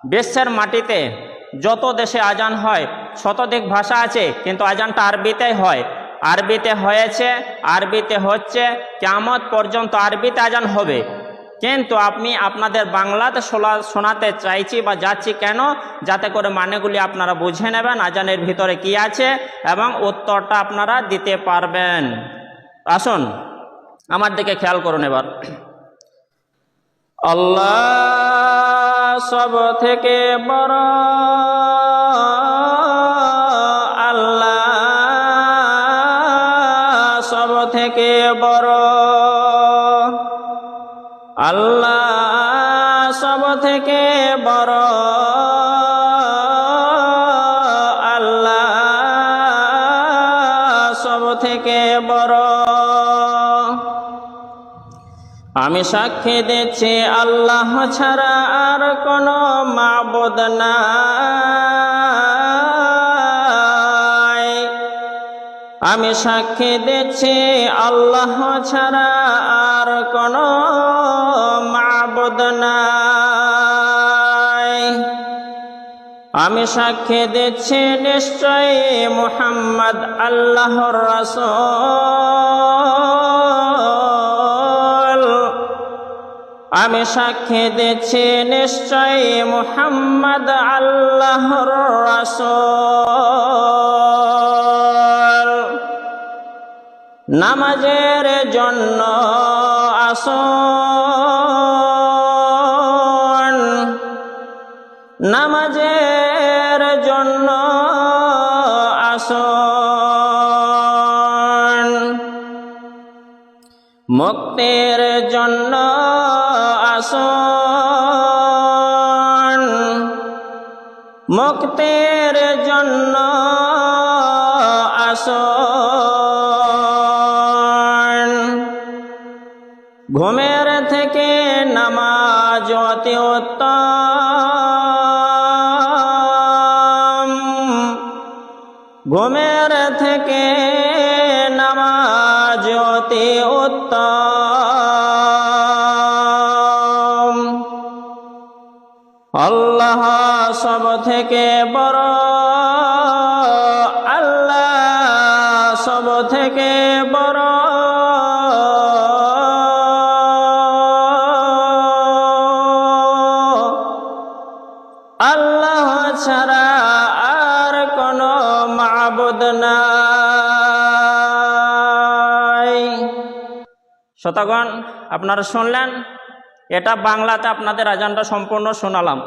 বিশ্বের মাটিতে যত দেশে আজান হয় শতাধিক ভাষা আছে, কিন্তু আজানটা আরবিতেই হয়। আরবিতে হয়েছে, আরবিতে হচ্ছে, কিয়ামত পর্যন্ত আরবিতে আজান হবে। কিন্তু আমি আপনাদের বাংলাতে শোনাতে চাইছি বা যাচ্ছি কেন, যাতে করে মানেগুলি আপনারা বুঝে নেবেন আজানের ভিতরে কি আছে এবং উত্তরটা আপনারা দিতে পারবেন। আসুন আমার দিকে খেয়াল করুন এবার। আল্লাহ সব থেকে বড়, আল্লাহ সব থেকে বড়, আল্লাহ সব থেকে বড়, আল্লাহ সব থেকে বড়। আমি সাক্ষী দিচ্ছি আল্লাহ ছাড়া আর কোনো মাবুদ নাই। আমি সাক্ষী দিচ্ছি আল্লাহ ছাড়া আর কোনো মাবুদ নাই। আমি সাক্ষী দিচ্ছি নিশ্চয়ই মুহাম্মদ আল্লাহর রাসূল। আমি সাক্ষী দিচ্ছি নিশ্চয়ই মুহাম্মদ আল্লাহর রাসূল। নামাজের জন্য আসুন, নামাজের জন্য আসুন, মুক্তির জন্য আসুন, মুক্তির জন্য আসুন। ঘুমের থেকে নামাজ অতি উত্তম, ঘুমের থেকে নামাজ অতি উত্তম। আল্লাহ সব থেকে বড়, আল্লাহ সব থেকে বড়, আল্লাহ ছাড়া আর কোনো মাবুদ নাই। শ্রোতাগণ, আপনারা শুনলেন, এটা বাংলাতে আপনাদের আজানটা সম্পূর্ণ শোনালাম।